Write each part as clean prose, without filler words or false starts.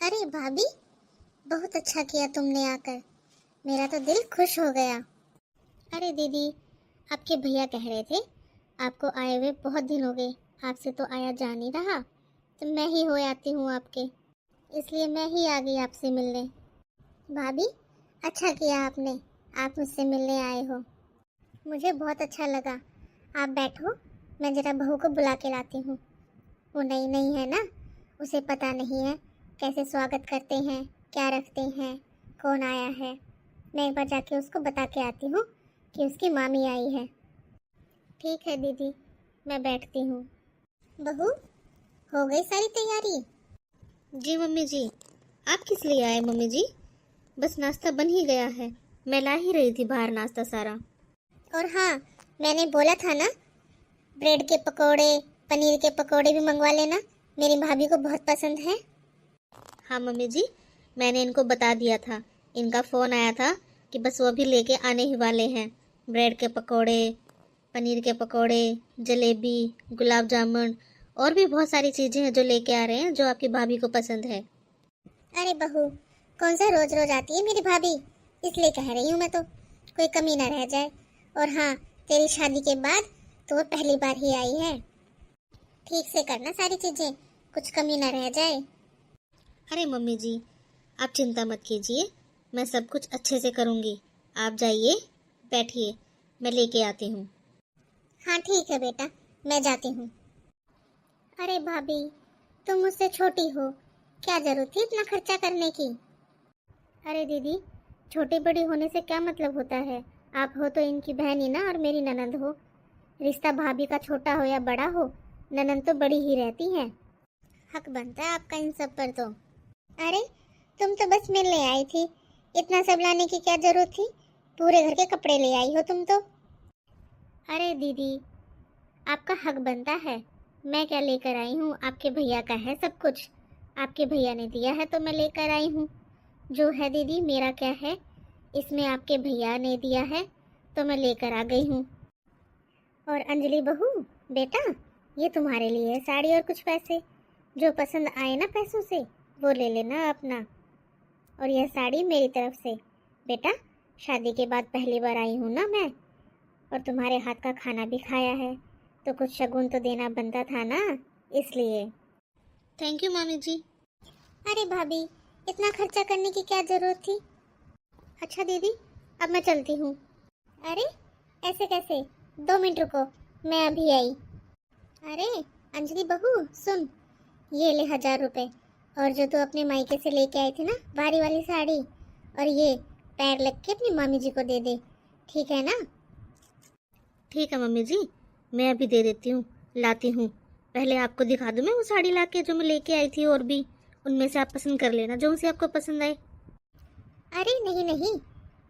अरे भाभी, बहुत अच्छा किया तुमने आकर। मेरा तो दिल खुश हो गया। अरे दीदी, आपके भैया कह रहे थे आपको आए हुए बहुत दिन हो गए, आपसे तो आया जा नहीं रहा, तो मैं ही हो आती हूँ आपके, इसलिए मैं ही आ गई आपसे मिलने। भाभी, अच्छा किया आपने, आप मुझसे मिलने आए हो, मुझे बहुत अच्छा लगा। आप बैठो, मैं जरा बहू को बुला के लाती हूँ। वो नई नई है ना, उसे पता नहीं है कैसे स्वागत करते हैं, क्या रखते हैं, कौन आया है। मैं एक बार जाके उसको बता के आती हूँ कि उसकी मामी आई है। ठीक है दीदी, मैं बैठती हूँ। बहू, हो गई सारी तैयारी? जी मम्मी जी। आप किस लिए आए मम्मी जी? बस नाश्ता बन ही गया है, मैं ला ही रही थी बाहर नाश्ता सारा। और हाँ, मैंने बोला था ना, ब्रेड के पकोड़े, पनीर के पकोड़े भी मंगवा लेना, मेरी भाभी को बहुत पसंद है। हाँ मम्मी जी, मैंने इनको बता दिया था, इनका फ़ोन आया था कि बस वो भी लेके आने ही वाले हैं। ब्रेड के पकोड़े, पनीर के पकोड़े, जलेबी, गुलाब जामुन और भी बहुत सारी चीज़ें हैं जो लेके आ रहे हैं, जो आपकी भाभी को पसंद है। अरे बहू, कौन सा रोज रोज आती है मेरी भाभी, इसलिए कह रही हूँ मैं तो, कोई कमी ना रह जाए। और हाँ, तेरी शादी के बाद तो वो पहली बार ही आई है। ठीक से करना सारी चीजें, कुछ कमी ना रह जाए। अरे मम्मी जी, आप चिंता मत कीजिए, मैं सब कुछ अच्छे से करूँगी। आप जाइए, बैठिए, मैं लेके आती हूँ। हाँ ठीक है बेटा, मैं जाती हूँ। अरे भाभी, तुम मुझसे छोटी हो, क्या जरूरत थी इतना खर्चा करने की? अरे दीदी, छोटी बड़ी होने से क्या मतलब होता है? आप हो तो इनकी बहन ही ना, और मेरी ननंद हो। रिश्ता भाभी का छोटा हो या बड़ा हो, ननंद तो बड़ी ही रहती है। हक बनता है आपका इन सब पर तो। अरे, तुम तो बस मिलने आई थी, इतना सब लाने की क्या जरूरत थी? पूरे घर के कपड़े ले आई हो तुम तो। अरे दीदी, आपका हक बनता है। मैं क्या लेकर आई हूँ, आपके भैया का है सब कुछ, आपके भैया ने दिया है तो मैं लेकर आई हूँ। जो है दीदी मेरा क्या है, इसमें आपके भैया ने दिया है तो मैं लेकर आ गई हूँ। और अंजलि बहू, बेटा, ये तुम्हारे लिए है साड़ी और कुछ पैसे, जो पसंद आए ना पैसों से वो ले लेना अपना। और यह साड़ी मेरी तरफ से। बेटा, शादी के बाद पहली बार आई हूँ ना मैं, और तुम्हारे हाथ का खाना भी खाया है, तो कुछ शगुन तो देना बनता था ना, इसलिए। थैंक यू मामी जी। अरे भाभी, इतना खर्चा करने की क्या जरूरत थी? अच्छा दीदी, अब मैं चलती हूँ। अरे, ऐसे कैसे? 2 मिनट रुको, मैं अभी आई। अरे अंजलि बहू, सुन, ये ले 1000 रुपए, और जो तू अपने मायके से लेके आई थी ना भारी वाली साड़ी, और ये पैर लग के अपनी मामी जी को दे दे, ठीक है ना? ठीक है मम्मी जी, मैं अभी दे देती हूँ, लाती हूँ। पहले आपको दिखा दूँ मैं वो साड़ी लाके जो मैं लेके आई थी, और भी उनमें से आप पसंद कर लेना जो से आपको पसंद आए। अरे नहीं नहीं,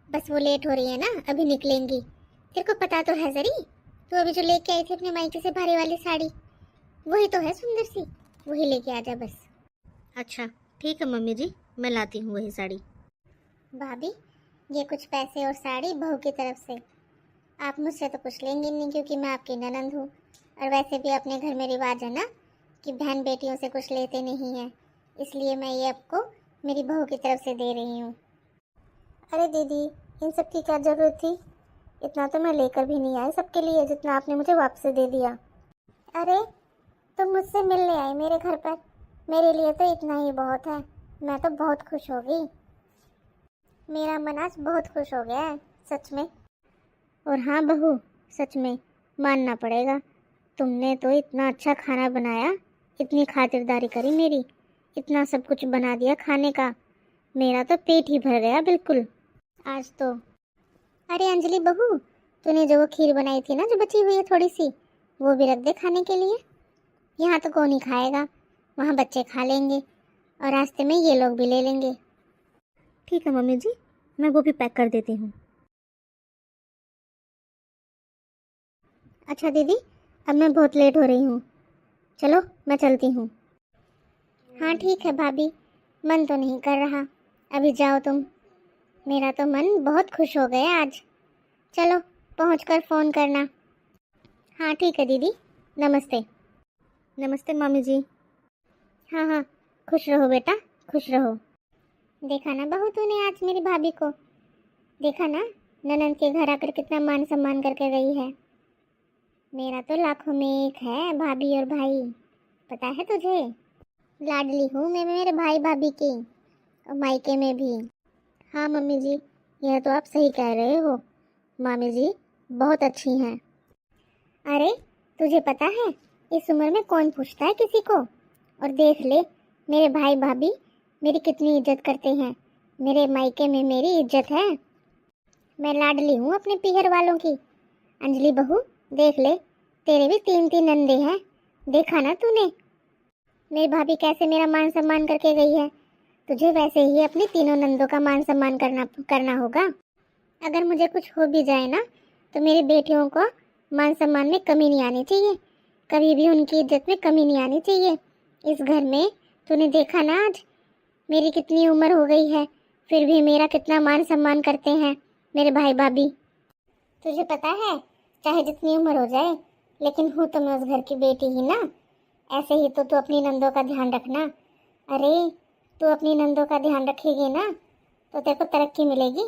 बस वो लेट हो रही है ना, अभी निकलेंगी। तेरे को पता तो है सरी, तू अभी जो लेके आई थी अपने मायके से भारी वाली साड़ी, वही तो है सुंदर सी, वही लेके आ जा बस। अच्छा ठीक है मम्मी जी, मैं लाती हूँ वही साड़ी। भाभी, ये कुछ पैसे और साड़ी बहू की तरफ से। आप मुझसे तो कुछ लेंगे नहीं क्योंकि मैं आपकी ननंद हूँ, और वैसे भी अपने घर में रिवाज है ना कि बहन बेटियों से कुछ लेते नहीं हैं, इसलिए मैं ये आपको मेरी बहू की तरफ से दे रही हूँ। अरे दीदी, इन सब की क्या ज़रूरत थी? इतना तो मैं लेकर भी नहीं आई सबके लिए जितना आपने मुझे वापस दे दिया। अरे, तुम मुझसे मिलने आई मेरे घर पर, मेरे लिए तो इतना ही बहुत है। मैं तो बहुत खुश हो गई, मेरा मन आज बहुत खुश हो गया है, सच में। और हाँ बहू, सच में मानना पड़ेगा, तुमने तो इतना अच्छा खाना बनाया, इतनी खातिरदारी करी मेरी, इतना सब कुछ बना दिया खाने का, मेरा तो पेट ही भर गया बिल्कुल आज तो। अरे अंजलि बहू, तूने जो वो खीर बनाई थी ना जो बची हुई है थोड़ी सी, वो भी रख दे खाने के लिए। यहाँ तो कौन ही खाएगा, वहाँ बच्चे खा लेंगे, और रास्ते में ये लोग भी ले लेंगे। ठीक है मम्मी जी, मैं वो भी पैक कर देती हूँ। अच्छा दीदी, अब मैं बहुत लेट हो रही हूँ, चलो मैं चलती हूँ। हाँ ठीक है भाभी, मन तो नहीं कर रहा, अभी जाओ तुम, मेरा तो मन बहुत खुश हो गया आज। चलो पहुँचकर फ़ोन करना। हाँ ठीक है दीदी, नमस्ते। नमस्ते मामी जी। हाँ हाँ, खुश रहो बेटा, खुश रहो। देखा ना बहू तूने आज मेरी भाभी को, देखा ना ननंद के घर आकर कितना मान सम्मान करके गई है। मेरा तो लाखों में एक है भाभी और भाई, पता है तुझे। लाडली हूँ मैं मेरे भाई भाभी की, और मायके में भी। हाँ मम्मी जी, यह तो आप सही कह रहे हो। मामी जी बहुत अच्छी हैं। अरे तुझे पता है इस उम्र में कौन पूछता है किसी को। और देख ले मेरे भाई भाभी मेरी कितनी इज्जत करते हैं। मेरे मायके में मेरी इज्जत है। मैं लाडली हूँ अपने पीहर वालों की। अंजलि बहू देख ले, तेरे भी 3 नंदे हैं। देखा ना तूने मेरी भाभी कैसे मेरा मान सम्मान करके गई है। तुझे वैसे ही अपनी तीनों नंदों का मान सम्मान करना होगा। अगर मुझे कुछ हो भी जाए ना तो मेरी बेटियों को मान सम्मान में कमी नहीं आनी चाहिए, कभी भी उनकी इज्जत में कमी नहीं आनी चाहिए। इस घर में तूने देखा ना आज मेरी कितनी उम्र हो गई है, फिर भी मेरा कितना मान सम्मान करते हैं मेरे भाई भाभी। तुझे पता है चाहे जितनी उम्र हो जाए, लेकिन हूँ तो मैं उस घर की बेटी ही ना। ऐसे ही तो तू अपनी नंदों का ध्यान रखना। अरे तू अपनी नंदों का ध्यान रखेगी ना तो तेरे को तरक्की मिलेगी।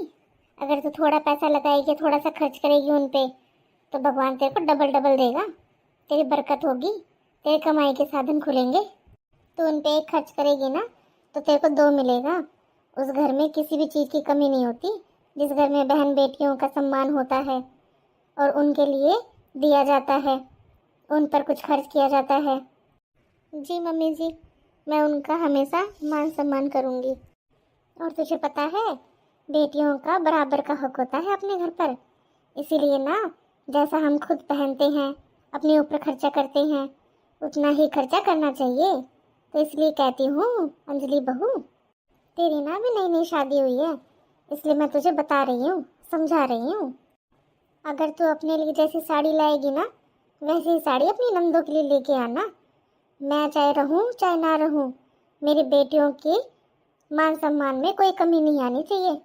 अगर तू थोड़ा पैसा लगाएगी, थोड़ा सा खर्च करेगी उन पे, तो भगवान तेरे को डबल डबल देगा। तेरी बरकत होगी, तेरे कमाई के साधन खुलेंगे। तू उन पे एक खर्च करेगी ना तो तेरे को 2 मिलेगा। उस घर में किसी भी चीज़ की कमी नहीं होती। जिस घर में बहन बेटियों का सम्मान होता है और उनके लिए दिया जाता है, उन पर कुछ खर्च किया जाता है। जी मम्मी जी, मैं उनका हमेशा मान सम्मान करूँगी। और तुझे पता है बेटियों का बराबर का हक होता है अपने घर पर। इसीलिए ना जैसा हम खुद पहनते हैं, अपने ऊपर खर्चा करते हैं, उतना ही खर्चा करना चाहिए। तो इसलिए कहती हूँ अंजलि बहू, तेरी ना भी नई नई शादी हुई है, इसलिए मैं तुझे बता रही हूँ, समझा रही हूँ। अगर तू अपने लिए जैसी साड़ी लाएगी ना वैसी ही साड़ी अपनी नंदों के लिए लेके आना। मैं चाहे रहूँ चाहे ना रहूँ, मेरी बेटियों की मान सम्मान में कोई कमी नहीं आनी चाहिए।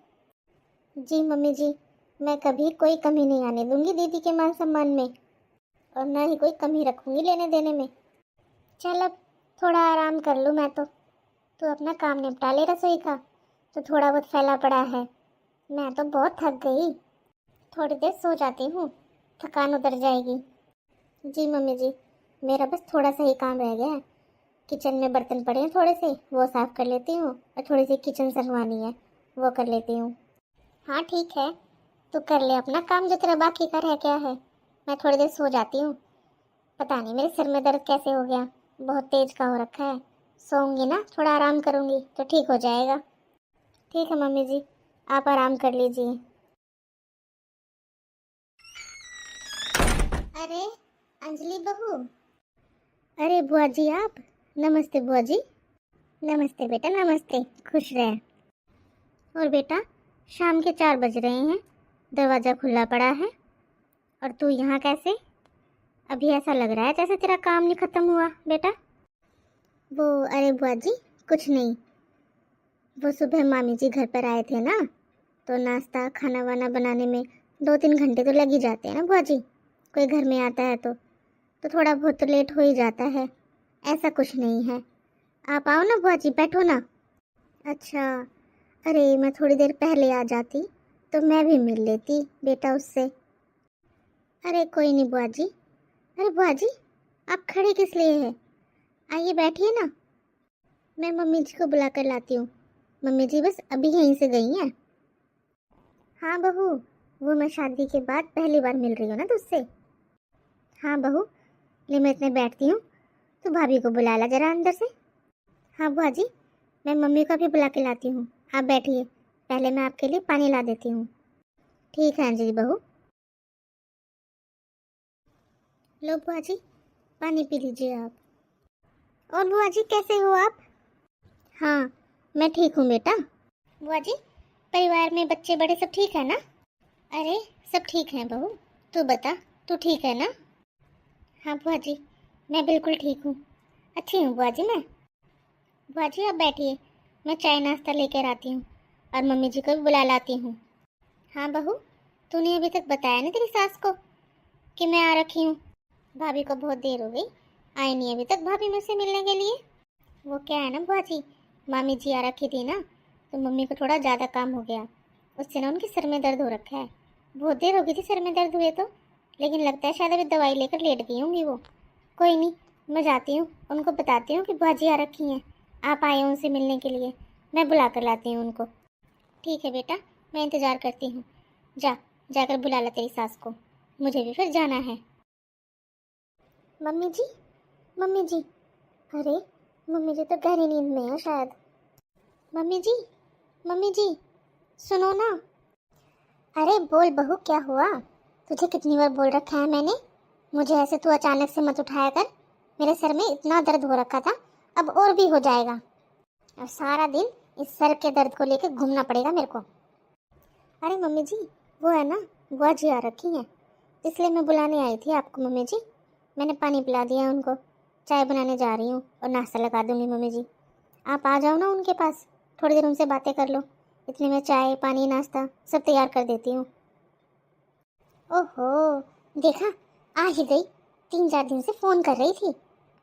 जी मम्मी जी, मैं कभी कोई कमी नहीं आने दूंगी दीदी के मान सम्मान में, और ना ही कोई कमी रखूंगी लेने देने में। चल अब थोड़ा आराम कर लूँ मैं तो। तू अपना काम निपटा ले रसोई का, तो थोड़ा बहुत फैला पड़ा है। मैं तो बहुत थक गई, थोड़ी देर सो जाती हूँ, थकान उतर जाएगी। जी मम्मी जी, मेरा बस थोड़ा सा ही काम रह गया है। किचन में बर्तन पड़े हैं थोड़े से, वो साफ़ कर लेती हूँ, और थोड़ी सी किचन सरवानी है, वो कर लेती हूँ। हाँ ठीक है, तू कर ले अपना काम जो तेरा बाकी का रह गया है। मैं थोड़ी देर सो जाती हूँ। पता नहीं मेरे सिर में दर्द कैसे हो गया, बहुत तेज का हो रखा है। सोऊंगी ना, थोड़ा आराम करूँगी तो ठीक हो जाएगा। ठीक है मम्मी जी, आप आराम कर लीजिए। अरे अंजलि बहू। अरे बुआ जी आप। नमस्ते बुआ जी। नमस्ते बेटा नमस्ते, खुश रहे। और बेटा शाम के 4 बज रहे हैं, दरवाज़ा खुला पड़ा है, और तू यहाँ कैसे? अभी ऐसा लग रहा है जैसे तेरा काम नहीं ख़त्म हुआ बेटा। वो अरे बुआ जी कुछ नहीं, वो सुबह मामी जी घर पर आए थे ना, तो नाश्ता खाना वाना बनाने में 2-3 घंटे तो लग ही जाते हैं ना बुआ जी। कोई घर में आता है तो थोड़ा बहुत तो लेट हो ही जाता है। ऐसा कुछ नहीं है, आप आओ ना बुआ जी, बैठो ना। अच्छा, अरे मैं थोड़ी देर पहले आ जाती तो मैं भी मिल लेती बेटा उससे। अरे कोई नहीं बुआ जी। अरे बुआ जी आप खड़े किस लिए हैं? आइए बैठिए ना, मैं मम्मी जी को बुला कर लाती हूँ। मम्मी जी बस अभी यहीं से गई हैं। हाँ बहू, वो मैं शादी के बाद पहली बार मिल रही हूँ ना तुझसे। हाँ बहू, ले मैं इतने बैठती हूँ, तो भाभी को बुला ला जरा अंदर से। हाँ बुआ जी, मैं मम्मी को भी बुला के लाती हूँ, आप बैठिए, पहले मैं आपके लिए पानी ला देती हूँ। ठीक है अंजलि बहू। लो बुआ जी, पानी पी लीजिए आप। और बुआ जी कैसे हो आप? हाँ मैं ठीक हूँ बेटा। बुआ जी परिवार में बच्चे बड़े सब ठीक है ना? अरे सब ठीक हैं बहू, तू बता तू ठीक है ना? हाँ बुआ जी मैं बिल्कुल ठीक हूँ, अच्छी हूँ बुआ जी मैं। बुआ जी आप बैठिए, मैं चाय नाश्ता लेकर आती हूँ, और मम्मी जी को भी बुला लाती हूँ। हाँ बहू, तूने अभी तक बताया नहीं तेरी सास को कि मैं आ रखी हूँ? भाभी को बहुत देर हो गई, आई नहीं अभी तक भाभी मुझसे मिलने के लिए। वो क्या है ना बुआ जी, मामी जी आ रखी थी ना, तो मम्मी को थोड़ा ज़्यादा काम हो गया। उससे ना उनके सर में दर्द हो रखा है। बहुत देर हो गई थी सर में दर्द हुए तो, लेकिन लगता है शायद अभी दवाई लेकर लेट गई होंगी वो। कोई नहीं, मैं जाती हूँ, उनको बताती हूँ कि बाजी आ रखी हैं, आप आए हो उनसे मिलने के लिए। मैं बुला कर लाती हूँ उनको। ठीक है बेटा, मैं इंतज़ार करती हूँ। जाकर बुला ला तेरी सास को, मुझे भी फिर जाना है। मम्मी जी, मम्मी जी। अरे, मम्मी जी तो गहरी नींद में है शायद। मम्मी जी, मम्मी जी, सुनो ना। अरे बोल बहू, क्या हुआ? तुझे कितनी बार बोल रखा है मैंने, मुझे ऐसे तू अचानक से मत उठाया कर। मेरे सर में इतना दर्द हो रखा था, अब और भी हो जाएगा। और सारा दिन इस सर के दर्द को लेकर घूमना पड़ेगा मेरे को। अरे मम्मी जी, वो है ना, बुआ जी आ रखी हैं, इसलिए मैं बुलाने आई थी आपको मम्मी जी। मैंने पानी पिला दिया उनको, चाय बनाने जा रही हूँ और नाश्ता लगा दूंगी मम्मी जी। आप आ जाओ ना उनके पास, थोड़ी देर उनसे बातें कर लो। इतने में चाय पानी नाश्ता सब तैयार कर देती हूँ। ओहो, देखा, आ ही गई। 3-4 दिन से फ़ोन कर रही थी,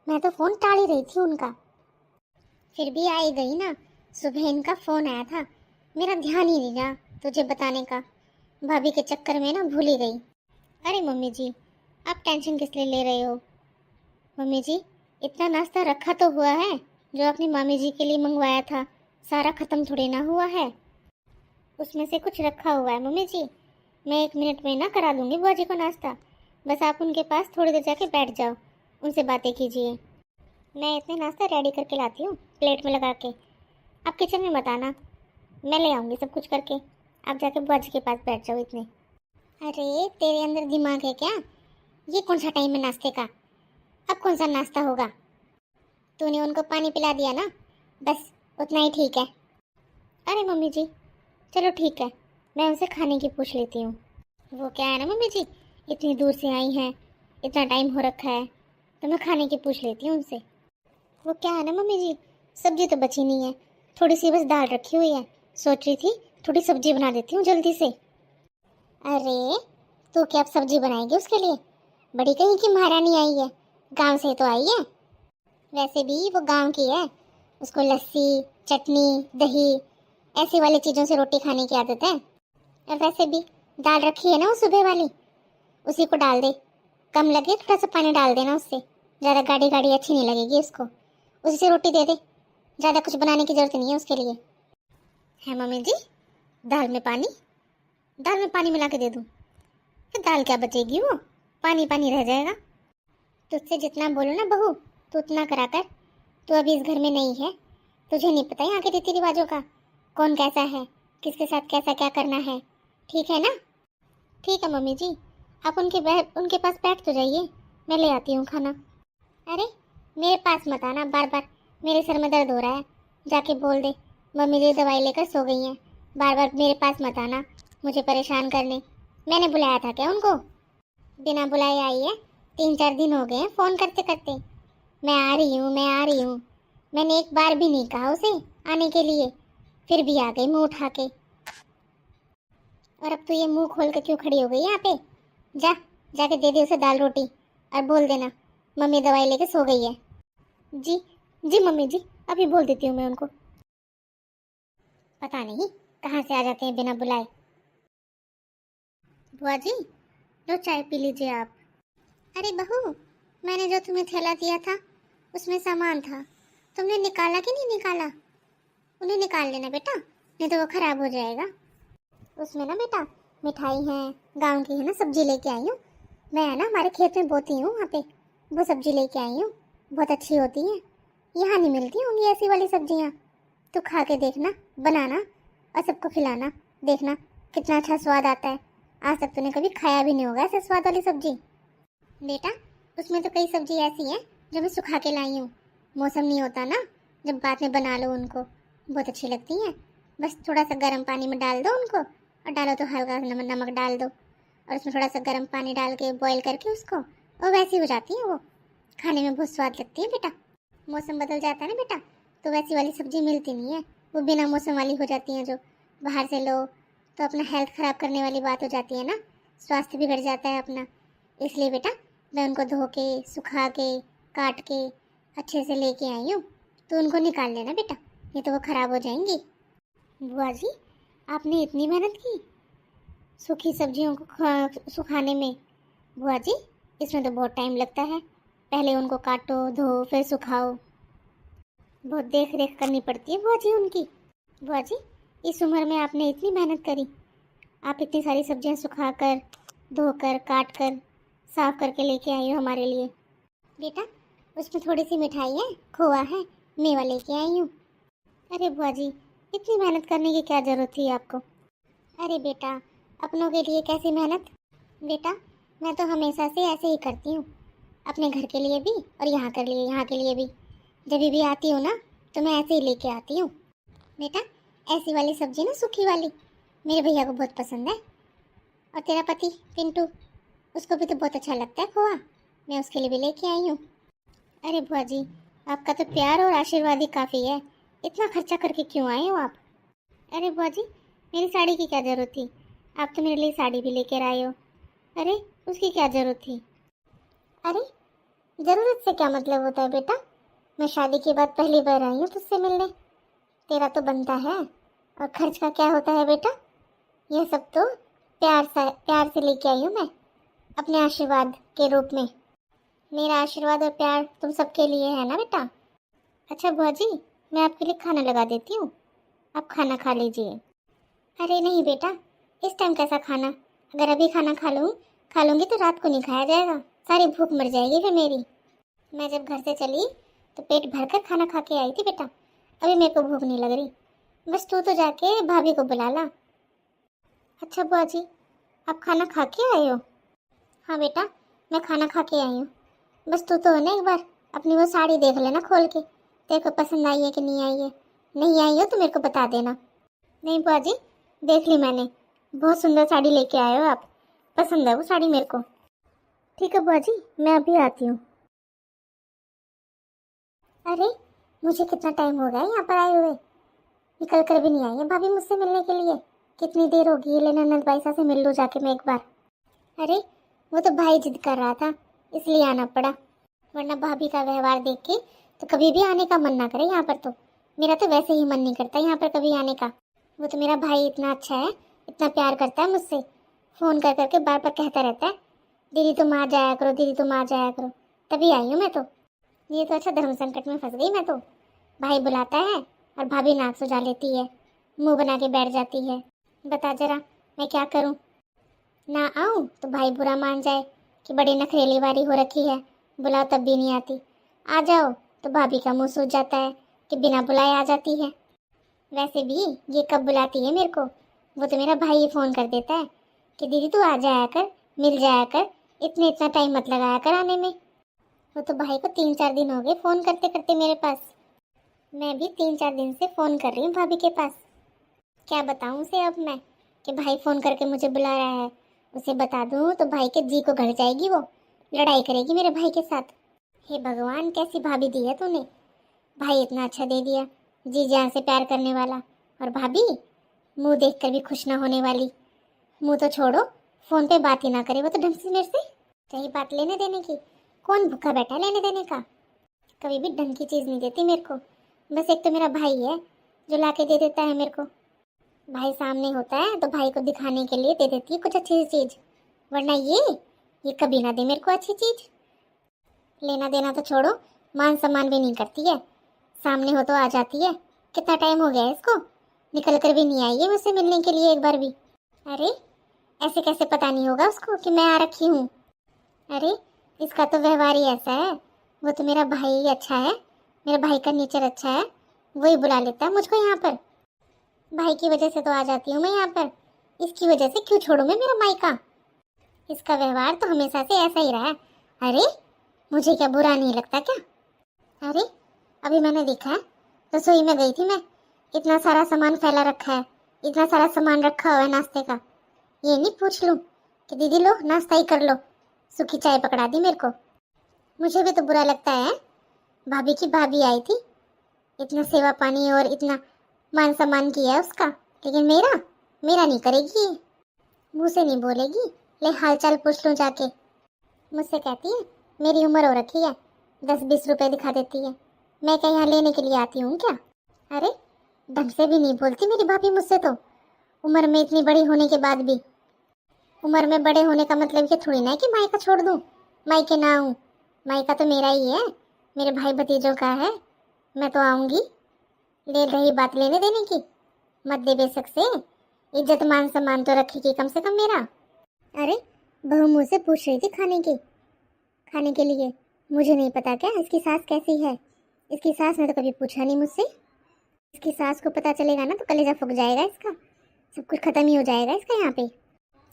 मैं तो फ़ोन टाल ही रही थी उनका। फिर भी आई गई ना। सुबह इनका फ़ोन आया था, मेरा ध्यान ही नहीं रहा तुझे बताने का। भाभी के चक्कर में ना भूल ही गई। अरे मम्मी जी, आप टेंशन किस लिए ले रहे हो? मम्मी जी, इतना नाश्ता रखा तो हुआ है, जो अपनी मामी जी के लिए मंगवाया था, सारा ख़त्म थोड़ी ना हुआ है। उसमें से कुछ रखा हुआ है मम्मी जी। मैं 1 मिनट में ना करा दूंगी बुआ जी को नाश्ता। बस आप उनके पास थोड़ी देर जाके बैठ जाओ, उनसे बातें कीजिए। मैं इतने नाश्ता रेडी करके लाती हूँ, प्लेट में लगा के। आप किचन में मत आना, मैं ले आऊँगी सब कुछ करके। आप जाके बुआ जी के पास बैठ जाओ इतने। अरे तेरे अंदर दिमाग है क्या? ये कौन सा टाइम है नाश्ते का? अब कौन सा नाश्ता होगा? तूने उनको पानी पिला दिया ना, बस उतना ही ठीक है। अरे मम्मी जी, चलो ठीक है, मैं उनसे खाने की पूछ लेती हूँ। वो क्या है ना मम्मी जी, इतनी दूर से आई हैं, इतना टाइम हो रखा है, तो मैं खाने की पूछ लेती हूँ उनसे। वो क्या है ना मम्मी जी, सब्जी तो बची नहीं है, थोड़ी सी बस दाल रखी हुई है। सोच रही थी थोड़ी सब्जी बना देती हूँ जल्दी से। अरे, तू क्या अब सब्जी बनाएगी उसके लिए? बड़ी कहीं की महारानी आई है, गांव से तो आई है। वैसे भी वो गांव की है, उसको लस्सी चटनी दही ऐसी वाली चीज़ों से रोटी खाने की आदत है। और वैसे भी दाल रखी है ना वो सुबह वाली, उसी को डाल दे। कम लगे थोड़ा सा पानी डाल देना उससे, ज़्यादा गाढ़ी गाढ़ी अच्छी नहीं लगेगी उसको। उसी से रोटी दे दे, ज़्यादा कुछ बनाने की ज़रूरत नहीं है उसके लिए। है मम्मी जी, दाल में पानी? दाल में पानी मिला के दे दूँ? फिर दाल क्या बचेगी, वो पानी पानी रह जाएगा। तुझसे जितना बोलो ना बहू, तू उतना करा कर। तू अभी इस घर में नहीं है, तुझे नहीं पता यहाँ के रीति रिवाजों का, कौन कैसा है, किसके साथ कैसा क्या करना है। ठीक है ना? ठीक है मम्मी जी, आप उनके पास बैठ तो जाइए, मैं ले आती हूँ खाना। अरे मेरे पास मत आना बार बार, मेरे सर में दर्द हो रहा है। जाके बोल दे मम्मी जी दवाई लेकर सो गई हैं, बार बार मेरे पास मत आना मुझे परेशान करने। मैंने बुलाया था क्या उनको? बिना बुलाए आई है, 3-4 दिन हो गए हैं फ़ोन करते करते। मैं आ रही हूँ, मैं आ रही हूँ, मैंने एक बार भी नहीं कहा उसे आने के लिए, फिर भी आ गई मुंह उठा के। और अब तो ये मुंह खोल के क्यों खड़ी हो गई यहाँ पे? जाके दे दे उसे दाल रोटी, और बोल देना मम्मी दवाई लेके सो गई है। जी जी मम्मी जी, अभी बोल देती हूँ मैं उनको। पता नहीं कहाँ से आ जाते हैं बिना बुलाए। बुआ जी, लो चाय पी लीजिए आप। अरे बहू, मैंने जो तुम्हें थैला दिया था उसमें सामान था, तुमने निकाला कि नहीं निकाला? उन्हें निकाल लेना बेटा, नहीं तो वो खराब हो जाएगा। उसमें ना बेटा मिठाई है, गांव की है ना, सब्जी लेके आई हूँ मैं, है ना हमारे खेत में बोती हूँ, वहाँ पे वो सब्जी लेके आई हूँ, बहुत अच्छी होती है। यहाँ नहीं मिलती होंगी ऐसी वाली सब्जियाँ। तो खा के देखना, बनाना और सबको खिलाना, देखना कितना अच्छा स्वाद आता है। आज तक तूने कभी खाया भी नहीं होगा ऐसे स्वाद वाली सब्जी। बेटा उसमें तो कई सब्जी ऐसी हैं जो मैं सुखा के लाई हूँ, मौसम नहीं होता ना जब बाद में बना लो उनको, बहुत अच्छी लगती हैं। बस थोड़ा सा गर्म पानी में डाल दो उनको, और डालो तो हल्का नमक डाल दो, और उसमें थोड़ा सा गर्म पानी डाल के बॉईल करके उसको, और वैसी हो जाती है वो, खाने में बहुत स्वाद लगती है बेटा। मौसम बदल जाता है ना बेटा, तो वैसी वाली सब्जी मिलती नहीं है, वो बिना मौसम वाली हो जाती हैं, जो बाहर से लो तो अपना हेल्थ ख़राब करने वाली बात हो जाती है ना, स्वास्थ्य बिगड़ जाता है अपना। इसलिए बेटा मैं उनको धो के सुखा के काट के अच्छे से लेके आई हूँ, तो उनको निकाल लेना बेटा, ये तो वो खराब हो जाएंगी। बुआ जी, आपने इतनी मेहनत की सूखी सब्जियों को सुखाने में। बुआ जी, इसमें तो बहुत टाइम लगता है। पहले उनको काटो, धो, फिर सुखाओ। बहुत देख रेख करनी पड़ती है बुआ जी उनकी। बुआ जी, इस उम्र में आपने इतनी मेहनत करी। आप इतनी सारी सब्जियां सुखाकर, धोकर, काट कर, साफ करके लेके आई हो हमारे लिए। बेटा, उसमें थोड़ी सी मिठाई है, खोआ है, मेवा लेके आई हूँ। अरे बुआ जी, इतनी मेहनत करने की क्या ज़रूरत थी आपको? अरे बेटा, अपनों के लिए कैसी मेहनत? बेटा, मैं तो हमेशा से ऐसे ही करती हूँ, अपने घर के लिए भी और यहाँ के लिए भी। जब भी आती हूँ ना, तो मैं ऐसे ही लेके आती हूँ। बेटा, ऐसी वाली सब्जी ना, सूखी वाली, मेरे भैया को बहुत पसंद है। और तेरा पति पिंटू, उसको भी तो बहुत अच्छा लगता है खोआ। मैं उसके लिए भी लेके आई हूँ। अरे बुआ जी, आपका तो प्यार और आशीर्वाद ही काफ़ी है। इतना खर्चा करके क्यों आए हो आप? अरे बुआ जी, मेरी साड़ी की क्या ज़रूरत थी? आप तो मेरे लिए साड़ी भी लेकर आए हो। अरे, उसकी क्या ज़रूरत थी? अरे, ज़रूरत से क्या मतलब होता है बेटा? मैं शादी के बाद पहली बार आई हूँ तुझसे मिलने। तेरा तो बनता है। और खर्च का क्या होता है बेटा? यह सब तो प्यार से लेके आई हूँ मैं, अपने आशीर्वाद के रूप में। मेरा आशीर्वाद और प्यार तुम सबके लिए है ना बेटा? अच्छा बुआ जी, मैं आपके लिए खाना लगा देती हूँ, आप खाना खा लीजिए। अरे नहीं बेटा, इस टाइम कैसा खाना? अगर अभी खाना खा लूँगी तो रात को नहीं खाया जाएगा, सारी भूख मर जाएगी फिर मेरी। मैं जब घर से चली तो पेट भरकर खाना खा के आई थी बेटा, अभी मेरे को भूख नहीं लग रही। बस तू तो जाके भाभी को बुला ला। अच्छा बुआ जी, आप खाना खा के आए हो? हाँ बेटा, मैं खाना खा के आई हूँ। बस तू तो है ना, एक बार अपनी वो साड़ी देख लेना खोल के, तेरे को पसंद आई है कि नहीं आई है। नहीं आई हो तो मेरे को बता देना। नहीं बुआ जी, देख ली मैंने, बहुत सुंदर साड़ी लेके आए हो आप, पसंद है वो साड़ी मेरे को। ठीक है बुआ जी, मैं अभी आती हूँ। अरे, मुझे कितना टाइम हो गया यहाँ पर आए हुए, निकल कर भी नहीं आई है भाभी मुझसे मिलने के लिए। कितनी देर होगी, ले ननद बाईसा से मिल लूँ जाके मैं एक बार। अरे, वो तो भाई जिद कर रहा था, इसलिए आना पड़ा, वरना भाभी का व्यवहार देख के तो कभी भी आने का मन ना करे यहाँ पर। तो मेरा तो वैसे ही मन नहीं करता यहाँ पर कभी आने का। वो तो मेरा भाई इतना अच्छा है, इतना प्यार करता है मुझसे, फ़ोन कर करके बार बार कहता रहता है, दीदी तुम आ जाया करो, दीदी तुम आ जाया करो। तभी आई हूँ मैं तो। ये तो अच्छा, धर्म संकट में फंस गई मैं तो। भाई बुलाता है और भाभी नाक सुझा लेती है, मुंह बना के बैठ जाती है। बता जरा, मैं क्या करूँ? ना आऊँ तो भाई बुरा मान जाए कि बड़ी नखरेली वाली हो रखी है, बुलाओ तब भी नहीं आती। आ जाओ तो भाभी का मुंह सूज जाता है कि बिना बुलाए आ जाती है। वैसे भी ये कब बुलाती है मेरे को? वो तो मेरा भाई ही फ़ोन कर देता है कि दीदी तू आ जाया कर, मिल जाया कर, इतना टाइम मत लगाया कर आने में। वो तो भाई को 3-4 दिन हो गए फ़ोन करते करते मेरे पास। मैं भी 3-4 दिन से फ़ोन कर रही हूँ भाभी के पास। क्या बताऊँ उसे अब मैं कि भाई फ़ोन करके मुझे बुला रहा है। उसे बता दूँ तो भाई के जी को घर जाएगी, वो लड़ाई करेगी मेरे भाई के साथ। हे भगवान, कैसी भाभी दी है तूने? भाई इतना अच्छा दे दिया, जी जान से प्यार करने वाला, और भाभी मुंह देखकर भी खुश ना होने वाली। मुंह तो छोड़ो, फ़ोन पे बात ही ना करे वो तो ढंग से मेरे से। कहीं बात लेने देने की, कौन भूखा बैठा लेने देने का? कभी भी ढंग की चीज़ नहीं देती मेरे को। बस एक तो मेरा भाई है जो ला के दे देता है मेरे को। भाई सामने होता है तो भाई को दिखाने के लिए दे देती है कुछ अच्छी चीज़, वरना ये कभी ना दे मेरे को अच्छी चीज़। लेना देना तो छोड़ो, मान सम्मान भी नहीं करती है। सामने हो तो आ जाती है। कितना टाइम हो गया है इसको, निकल कर भी नहीं आई है मुझसे मिलने के लिए एक बार भी। अरे, ऐसे कैसे पता नहीं होगा उसको कि मैं आ रखी हूँ? अरे, इसका तो व्यवहार ही ऐसा है। वो तो मेरा भाई ही अच्छा है, मेरे भाई का नेचर अच्छा है, वही बुला लेता है मुझको यहाँ पर। भाई की वजह से तो आ जाती हूँ मैं यहाँ पर, इसकी वजह से क्यों छोड़ूँ मैं मेरा मायका? इसका व्यवहार तो हमेशा से ऐसा ही रहा है। अरे, मुझे क्या बुरा नहीं लगता क्या? अरे, अभी मैंने देखा है, रसोई में गई थी मैं, इतना सारा सामान फैला रखा है, इतना सारा सामान रखा हुआ है नाश्ते का। ये नहीं पूछ लूँ कि दीदी लो नाश्ता ही कर लो, सूखी चाय पकड़ा दी मेरे को। मुझे भी तो बुरा लगता है। भाभी की भाभी आई थी, इतना सेवा पानी और इतना मान सम्मान किया है उसका, लेकिन मेरा नहीं करेगी, मुँह से नहीं बोलेगी। ले हाल चाल पूछ लूँ जाके। मुझसे कहती है मेरी उम्र हो रखी है, 10-20 रुपए दिखा देती है। मैं क्या यहाँ लेने के लिए आती हूँ क्या? अरे, ढंग से भी नहीं बोलती मेरी भाभी मुझसे तो, उम्र में इतनी बड़ी होने के बाद भी। उम्र में बड़े होने का मतलब ये थोड़ी ना है कि मायका छोड़ दूँ, मायके ना आऊँ। मायका तो मेरा ही है, मेरे भाई भतीजों का है। मैं तो आऊँगी। ले रही बात लेने देने की, मत दे बेशक से, इज्जत मान सम्मान तो रखेगी कम से कम मेरा। अरे बहू मुझसे पूछ रही थी खाने के लिए। मुझे नहीं पता क्या इसकी सास कैसी है। इसकी सास ने तो कभी पूछा नहीं मुझसे। इसकी सास को पता चलेगा ना तो कलेजा फूक जाएगा इसका, सब कुछ खत्म ही हो जाएगा इसका यहाँ पे,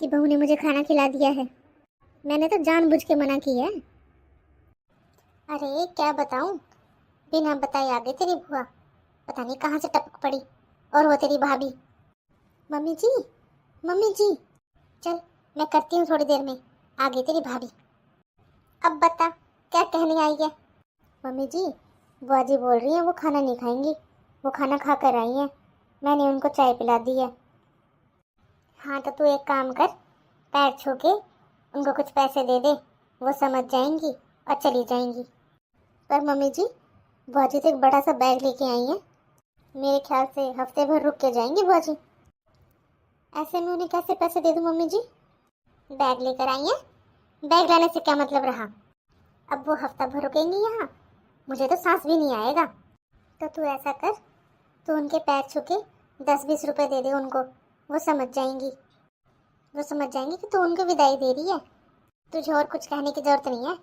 कि बहू ने मुझे खाना खिला दिया है। मैंने तो जानबूझ के मना किया है। अरे क्या बताऊं, बिना बताए आ गई तेरी बुआ, पता नहीं कहाँ से टपक पड़ी। और वो तेरी भाभी। मम्मी जी, मम्मी जी, चल मैं करती हूँ थोड़ी देर में, आ गई तेरी भाभी। अब बता क्या कहने आई है। मम्मी जी, बुआ जी बोल रही हैं वो खाना नहीं खाएंगी, वो खाना खा कर आई हैं, मैंने उनको चाय पिला दी है। हाँ तो तू एक काम कर, पैर छू के उनको कुछ पैसे दे दे, वो समझ जाएंगी और चली जाएंगी। पर मम्मी जी, बुआ जी तो एक बड़ा सा बैग लेके आई हैं, मेरे ख्याल से हफ्ते भर रुक के जाएंगी बुआ जी। ऐसे में उन्हें कैसे पैसे दे दूँ मम्मी जी। बैग लेकर आई हैं, बैग लाने से क्या मतलब रहा। अब वो हफ्ता भर रुकेंगी यहाँ, मुझे तो सांस भी नहीं आएगा। तो तू ऐसा कर, तू उनके पैर छू के 10-20 रुपए दे दे उनको, वो समझ जाएंगी। वो समझ जाएंगी कि तू उनको विदाई दे रही है। तुझे और कुछ कहने की जरूरत नहीं है,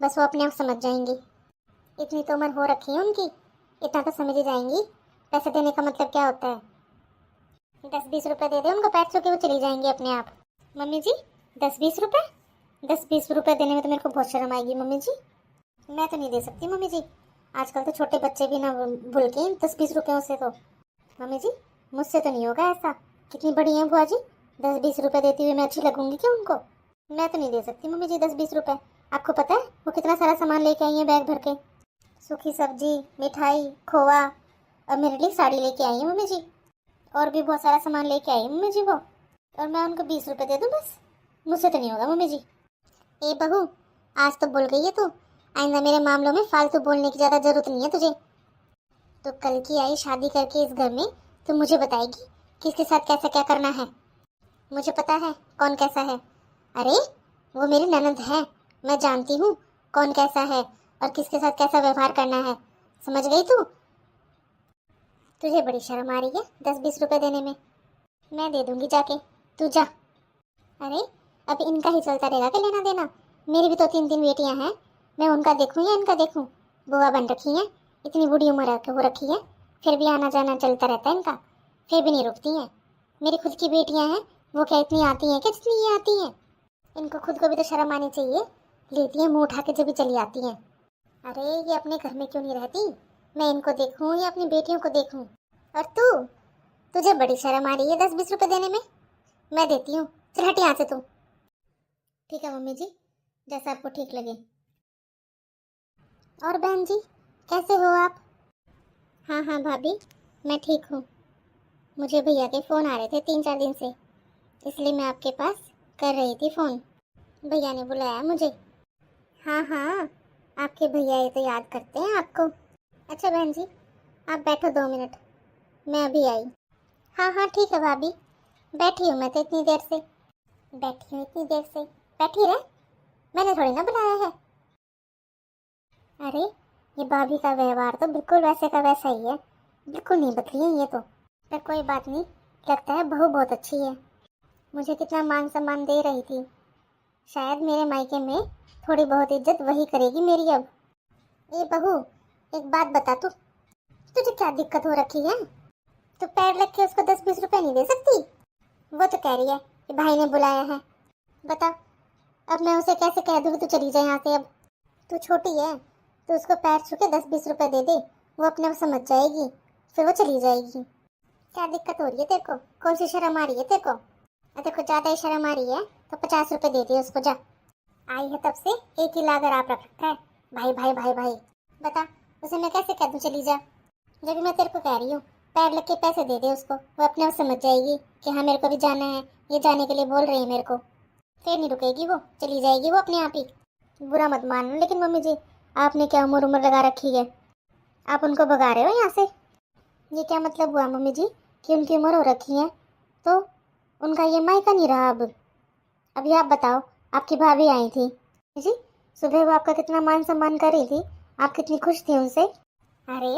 बस वो अपने आप समझ जाएंगी। इतनी तो उम्र हो रखी है उनकी, इतना तो समझ ही जाएंगी पैसे देने का मतलब क्या होता है। 10-20 रुपए दे दे उनको पैर छू के, वो चली जाएंगी अपने आप। मम्मी जी 10-20 रुपए, 10-20 रुपए देने में तो मेरे को बहुत शर्म आएगी मम्मी जी। मैं तो नहीं दे सकती मम्मी जी, आजकल तो छोटे बच्चे भी ना भूल के 10-20 रुपयों से तो। मम्मी जी मुझसे तो नहीं होगा ऐसा, कितनी बड़ी है बुआ जी, 10-20 रुपए देती हुई मैं अच्छी लगूंगी क्या उनको। मैं तो नहीं दे सकती मम्मी जी 10-20 रुपए। आपको पता है वो कितना सारा सामान लेके आई है बैग भर के, सूखी सब्जी, मिठाई, खोआ, और मेरे लिए साड़ी लेके आई है मम्मी जी, और भी बहुत सारा सामान लेके आई है मम्मी जी वो, और मैं उनको 20 रुपए दे दूँ बस। मुझसे तो नहीं होगा मम्मी जी। ए बहू, आज तो बोल गई है तू, आइंदा मेरे मामलों में फालतू बोलने की ज़्यादा जरूरत नहीं है तुझे। तो कल की आई शादी करके इस घर में तो मुझे बताएगी किसके साथ कैसा क्या करना है। मुझे पता है कौन कैसा है। अरे वो मेरी ननद है, मैं जानती हूँ कौन कैसा है और किसके साथ कैसा व्यवहार करना है, समझ गई तू। तुझे बड़ी शर्म आ रही है 10-20 रुपए देने में। मैं दे दूंगी जाके, तू जा। अरे अब इनका ही चलता रहेगा कि लेना देना। मेरी भी तो 3 बेटियां हैं, मैं उनका देखूं या इनका देखूं। बुआ बन रखी हैं, इतनी बुढ़ी उम्र हो रखी है, फिर भी आना जाना चलता रहता है इनका, फिर भी नहीं रुकती हैं। मेरी खुद की बेटियां हैं, वो क्या इतनी आती हैं कि जितनी ये आती हैं। इनको खुद को भी तो शर्म आनी चाहिए, लेती हैं मुँह उठा के जब भी चली आती हैं। अरे ये अपने घर में क्यों नहीं रहती, मैं इनको देखूं या अपनी बेटियों को देखूं। और तुझे बड़ी शर्म आ रही है 10-20 रुपए देने में। मैं देती हूँ, चल हट यहाँ से तू। ठीक है मम्मी जी, जैसा आपको ठीक लगे। और बहन जी कैसे हो आप। हाँ हाँ भाभी मैं ठीक हूँ। मुझे भैया के फ़ोन आ रहे थे 3-4 दिन से, इसलिए मैं आपके पास कर रही थी फ़ोन। भैया ने बुलाया मुझे। हाँ हाँ, आपके भैया ये तो याद करते हैं आपको। अच्छा बहन जी आप बैठो 2 मिनट, मैं अभी आई। हाँ हाँ ठीक है भाभी, बैठी हूँ मैं तो इतनी देर से। बैठी हूँ इतनी देर से, बैठी रहे, मैंने थोड़ी ना बुलाया है। अरे ये भाभी का व्यवहार तो बिल्कुल वैसे का वैसा ही है, बिल्कुल नहीं बदली है ये तो। पर कोई बात नहीं, लगता है बहू बहुत अच्छी है, मुझे कितना मान सम्मान दे रही थी। शायद मेरे मायके में थोड़ी बहुत इज्जत वही करेगी मेरी अब। ये बहू एक बात बता, तू तुझे क्या दिक्कत हो रखी है। तू पैर लग के उसको 10-20 रुपए नहीं दे सकती। वो तो कह रही है कि भाई ने बुलाया है। बता अब मैं उसे कैसे कह दूँ कि तू चली जाए यहाँ से। अब तू छोटी है, तो उसको पैर छू के 10-20 रुपए दे दे, वो अपने आप समझ जाएगी, फिर वो चली जाएगी। क्या दिक्कत हो रही है तेरे को, कौन सी शर्म आ रही है तेरे को। अगर कुछ ज़्यादा ही शर्म आ रही है तो 50 रुपए दे दे उसको, जा। आई है तब से एक ही लागर आप रख रखा है, भाई भाई भाई भाई। बता उसे मैं कैसे कह दूँ चली जा, जब मैं तेरे को कह रही हूँ पैर लग के पैसे दे दे उसको, वो अपने आप समझ जाएगी कि हाँ मेरे को भी जाना है, ये जाने के लिए बोल रही है मेरे को। फिर नहीं रुकेगी वो, चली जाएगी वो अपने आप ही। बुरा मत मानना लेकिन मम्मी जी, आपने क्या उम्र लगा रखी है, आप उनको भगा रहे हो यहाँ से। ये क्या मतलब हुआ मम्मी जी कि उनकी उम्र हो रखी है तो उनका ये मायका नहीं रहा अब। अभी आप बताओ, आपकी भाभी आई थी जी, सुबह वो आपका कितना मान सम्मान कर रही थी, आप कितनी खुश थी उनसे। अरे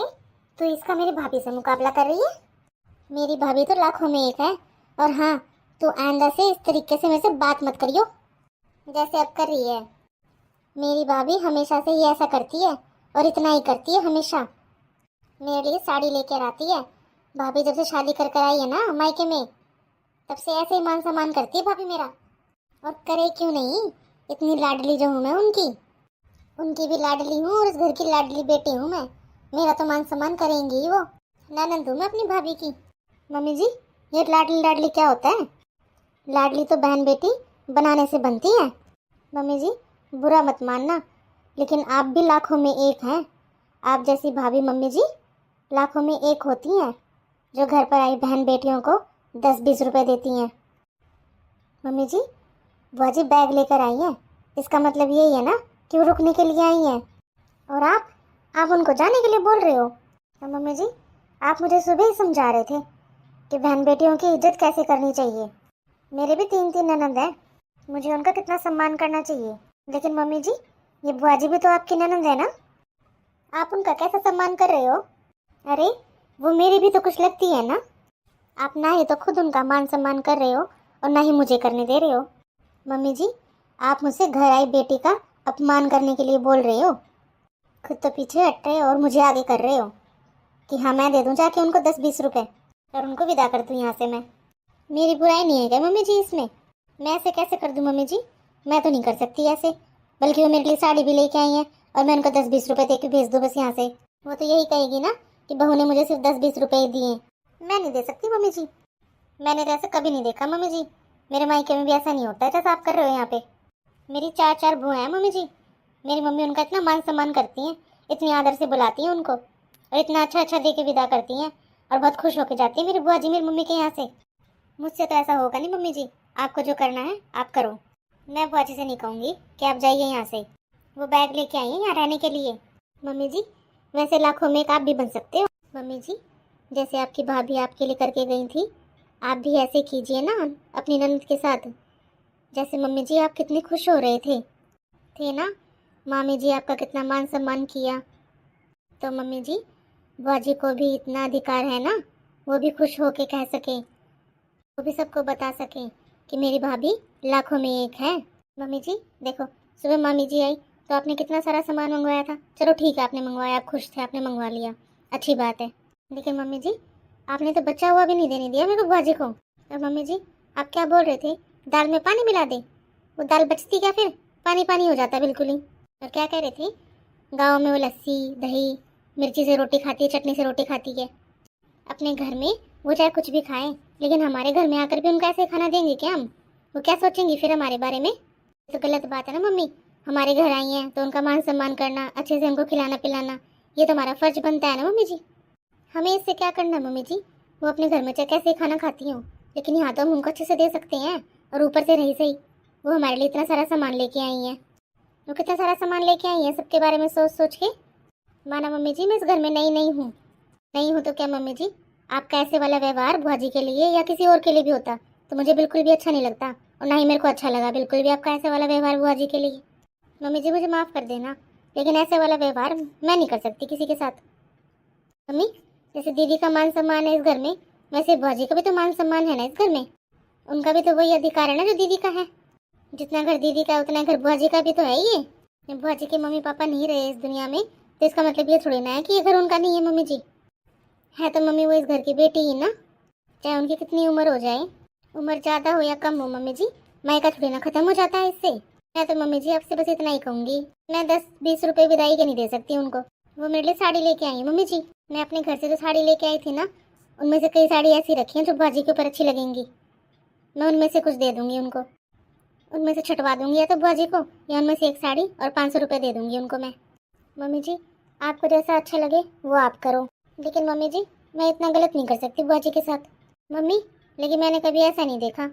तू इसका मेरी भाभी से मुकाबला कर रही है? मेरी भाभी तो लाखों में एक है। और हाँ, तू आइंदा से इस तरीके से मेरे से बात मत करियो जैसे अब कर रही है। मेरी भाभी हमेशा से ही ऐसा करती है और इतना ही करती है हमेशा। मेरे लिए साड़ी लेकर आती है। भाभी जब से शादी कर कर आई है ना मायके में, तब से ऐसे ही मान सम्मान करती है भाभी मेरा। और करे क्यों नहीं, इतनी लाडली जो हूँ मैं उनकी, उनकी भी लाडली हूँ और इस घर की लाडली बेटी हूँ मैं। मेरा तो मान सम्मान करेंगी ही वो। ननद हूँ मैं अपनी भाभी की। मम्मी जी, ये लाडली लाडली क्या होता है? लाडली तो बहन बेटी बनाने से बनती है। मम्मी जी, बुरा मत मानना, लेकिन आप भी लाखों में एक हैं। आप जैसी भाभी मम्मी जी लाखों में एक होती हैं, जो घर पर आई बहन बेटियों को 10-20 रुपए देती हैं। मम्मी जी, बुआ जी बैग लेकर आई हैं, इसका मतलब यही है ना कि वो रुकने के लिए आई हैं। और आप उनको जाने के लिए बोल रहे हो? तो मम्मी जी, आप मुझे सुबह ही समझा रहे थे कि बहन बेटियों की इज्जत कैसे करनी चाहिए। मेरे भी 3-3 ननद हैं, मुझे उनका कितना सम्मान करना चाहिए। लेकिन मम्मी जी, ये बुआ जी भी तो आपकी ननद है ना, आप उनका कैसा सम्मान कर रहे हो? अरे वो मेरी भी तो कुछ लगती है ना। आप ना ही तो खुद उनका मान सम्मान कर रहे हो और ना ही मुझे करने दे रहे हो। मम्मी जी, आप मुझसे घर आई बेटी का अपमान करने के लिए बोल रहे हो। खुद तो पीछे हट रहे हो और मुझे आगे कर रहे हो कि हाँ मैं दे दूँ जाके उनको 10-20 रुपए और उनको विदा कर दूँ यहाँ से मैं। मेरी बुराई नहीं है क्या मम्मी जी इसमें? मैं ऐसे कैसे कर दूँ मम्मी जी? मैं तो नहीं कर सकती ऐसे, बल्कि वो मेरे लिए साड़ी भी लेके आई हैं और मैं उनको 10-20 रुपए दे के भेज दूँ बस यहाँ से। वो तो यही कहेगी ना कि बहू ने मुझे सिर्फ 10-20 रुपए ही दिए। मैं नहीं दे सकती मम्मी जी, मैंने तो ऐसा कभी नहीं देखा मम्मी जी। मेरे मायके में भी ऐसा नहीं होता है जैसा आप कर रहे हो यहाँ पे। मेरी 4-4 बुआ हैं मम्मी जी। मेरी मम्मी उनका इतना मान सम्मान करती हैं, इतनी आदर से बुलाती हैं उनको और इतना अच्छा अच्छा दे के विदा करती हैं और बहुत खुश होकर जाती है मेरी बुआ जी मेरी मम्मी के यहाँ से। मुझसे तो ऐसा होगा नहीं मम्मी जी, आपको जो करना है आप करो। मैं बुआ जी से नहीं कहूँगी कि आप जाइए यहाँ से। वो बैग लेके आई हैं यहाँ रहने के लिए। मम्मी जी, वैसे लाखों में एक आप भी बन सकते हो मम्मी जी। जैसे आपकी भाभी आपके लिए करके गई थी, आप भी ऐसे कीजिए ना अपनी ननद के साथ। जैसे मम्मी जी आप कितनी खुश हो रहे थे ना, मामी जी आपका कितना मान सम्मान किया। तो मम्मी जी, बुआ जी को भी इतना अधिकार है ना, वो भी खुश होके कह सके, वो भी सबको बता सके कि मेरी भाभी लाखों में एक है। मम्मी जी देखो, सुबह मामी जी आई तो आपने कितना सारा सामान मंगवाया था। चलो ठीक है, आपने मंगवाया, आप खुश थे, आपने मंगवा लिया, अच्छी बात है। लेकिन मम्मी जी, आपने तो बचा हुआ भी नहीं देने दिया मेरे को बुआ जी को। और मम्मी जी, आप क्या बोल रहे थे, दाल में पानी मिला दे? वो दाल बचती क्या फिर, पानी पानी हो जाता बिल्कुल ही। और क्या कह रहे थे, गाँव में वो लस्सी दही मिर्ची से रोटी खाती है, चटनी से रोटी खाती है। अपने घर में वो चाहे कुछ भी खाएं, लेकिन हमारे घर में आकर भी उनका ऐसे खाना देंगे क्या हम? वो क्या सोचेंगी फिर हमारे बारे में? तो गलत बात है ना मम्मी। हमारे घर आई हैं तो उनका मान सम्मान करना, अच्छे से उनको खिलाना पिलाना, ये तो हमारा फर्ज बनता है ना मम्मी जी। हमें इससे क्या करना मम्मी जी, वो अपने घर में चाहे कैसे खाना खाती हो, लेकिन यहाँ तो हम उनको अच्छे से दे सकते हैं। और ऊपर से रही सही, वो हमारे लिए इतना सारा सामान लेके आई हैं। वो कितना सारा सामान लेके आई हैं सबके बारे में सोच सोच के। माना मम्मी जी मैं इस घर में नई नहीं हूँ, नहीं हूँ तो क्या मम्मी जी, आपका ऐसे वाला व्यवहार बुआ जी के लिए या किसी और के लिए भी होता तो मुझे बिल्कुल भी अच्छा नहीं लगता, और ना ही मेरे को अच्छा लगा बिल्कुल भी आपका ऐसे वाला व्यवहार बुआ जी के लिए। मम्मी जी मुझे माफ़ कर देना, लेकिन ऐसे वाला व्यवहार मैं नहीं कर सकती किसी के साथ। मम्मी, जैसे दीदी का मान सम्मान है इस घर में, वैसे बुआ जी का भी तो मान सम्मान है ना इस घर में। उनका भी तो वही अधिकार है ना जो दीदी का है। जितना घर दीदी का है उतना घर बुआ जी का भी तो है ही। ये बुआ जी के मम्मी पापा नहीं रहे इस दुनिया में तो इसका मतलब ये थोड़ी ना है कि ये घर उनका नहीं है मम्मी जी। है तो मम्मी वो इस घर की बेटी ही ना, चाहे उनकी कितनी उम्र हो जाए, उम्र ज़्यादा हो या कम हो मम्मी जी, मायका थोड़ी ना ख़त्म हो जाता है इससे। मैं तो मम्मी जी आपसे बस इतना ही कहूँगी, मैं 10-20 रुपए विदाई के नहीं दे सकती उनको। वो मेरे लिए साड़ी लेके आई है मम्मी जी। मैं अपने घर से जो साड़ी लेके आई थी ना, उनमें से कई साड़ी ऐसी रखी हैं जो बुआ जी के ऊपर अच्छी लगेंगी। मैं उनमें से कुछ दे दूँगी उनको, उनमें से छटवा दूँगी या तो बुआ जी को, या उनमें से एक साड़ी और 500 रुपये दे दूँगी उनको मैं। मम्मी जी आपको जैसा अच्छा लगे वो आप करो, लेकिन मम्मी जी मैं इतना गलत नहीं कर सकती बुआ जी के साथ। मम्मी लेकिन मैंने कभी ऐसा नहीं देखा।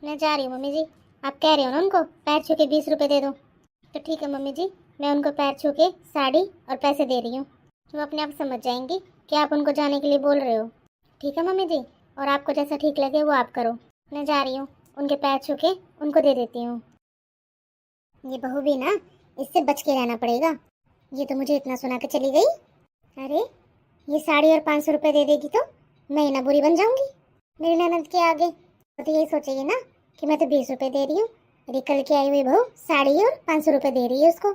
मैं जा रही हूँ मम्मी जी, आप कह रहे हो ना उनको पैर छू के 20 रुपये दे दो, तो ठीक है मम्मी जी, मैं उनको पैर छू के साड़ी और पैसे दे रही हूँ। वो अपने आप समझ जाएंगी कि आप उनको जाने के लिए बोल रहे हो। ठीक है मम्मी जी, और आपको जैसा ठीक लगे वो आप करो। मैं जा रही हूँ, उनके पैर छू के उनको दे देती हूँ। ये बहू भी ना, इससे बच के रहना पड़ेगा। ये तो मुझे इतना सुना के चली गई। अरे ये साड़ी और 500 रुपये दे देगी तो मैं ना बुरी बन जाऊंगी मेरी ननद के आगे। तो यही सोचेगी ना कि मैं तो 20 रुपये दे रही हूँ, अरे कल की आई हुई बहू साड़ी और 500 रुपये दे रही है उसको।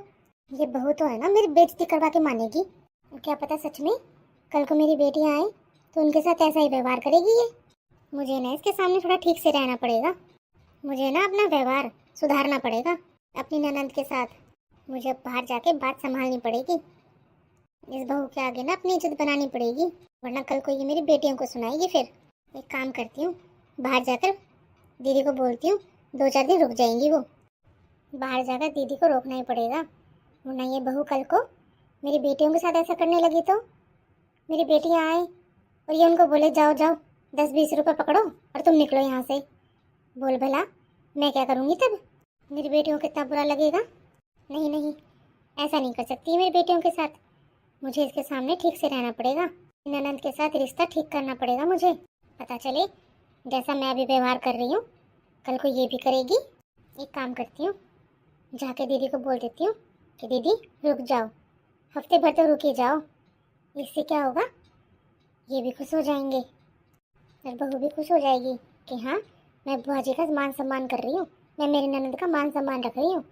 ये बहू तो है ना मेरी बेइज्जती करवा के मानेगी। और क्या पता सच में कल को मेरी बेटियाँ आए तो उनके साथ ऐसा ही व्यवहार करेगी ये। मुझे ना इसके सामने थोड़ा ठीक से रहना पड़ेगा। मुझे ना अपना व्यवहार सुधारना पड़ेगा अपनी ननद के साथ। मुझे अब बाहर जाके बात संभालनी पड़ेगी। इस बहू के आगे ना अपनी इज्जत बनानी पड़ेगी, वरना कल को ये मेरी बेटियों को सुनाएगी। फिर एक काम करती हूँ, बाहर जाकर दीदी को बोलती हूँ, 2-4 दिन रुक जाएंगी वो। बाहर जाकर दीदी को रोकना ही पड़ेगा, वरना ये बहू कल को मेरी बेटियों के साथ ऐसा करने लगी तो मेरी बेटियाँ आए और ये उनको बोले जाओ जाओ 10-20 रुपये पकड़ो और तुम निकलो यहाँ से। बोल भला मैं क्या करूँगी तब? मेरी बेटियों को कितना बुरा लगेगा। नहीं नहीं, ऐसा नहीं कर सकती मेरी बेटियों के साथ। मुझे इसके सामने ठीक से रहना पड़ेगा, ननद के साथ रिश्ता ठीक करना पड़ेगा। मुझे पता चले जैसा मैं अभी व्यवहार कर रही हूँ कल को ये भी करेगी। एक काम करती हूँ, जाके दीदी को बोल देती हूँ कि दीदी रुक जाओ, हफ्ते भर तो रुक ही जाओ। इससे क्या होगा, ये भी खुश हो जाएंगे और बहू भी खुश हो जाएगी कि हाँ मैं बुआ जी का मान सम्मान कर रही हूँ, मैं मेरी ननद का मान सम्मान रख रही हूँ।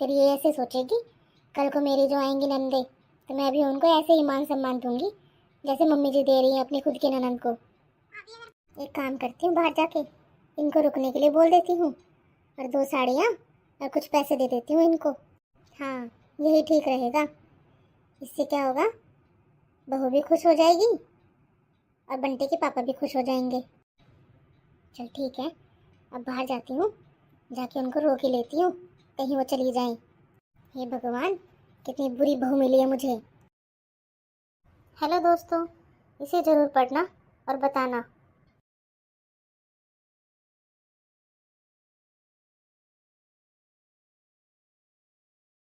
फिर ये ऐसे सोचेगी कल को मेरी जो आएंगी नंदे तो मैं भी उनको ऐसे ही मान सम्मान दूंगी जैसे मम्मी जी दे रही हैं अपनी खुद की ननद को। एक काम करती हूँ, बाहर जाके इनको रुकने के लिए बोल देती हूँ और 2 साड़ियाँ और कुछ पैसे दे देती हूँ इनको। हाँ यही ठीक रहेगा। इससे क्या होगा, बहू भी खुश हो जाएगी और बंटे के पापा भी खुश हो जाएंगे। चल ठीक है, अब बाहर जाती हूँ, जाके उनको रोक ही लेती हूँ कहीं वो चली जाएं। हे भगवान कितनी बुरी बहू मिली है मुझे। हेलो दोस्तों, इसे ज़रूर पढ़ना और बताना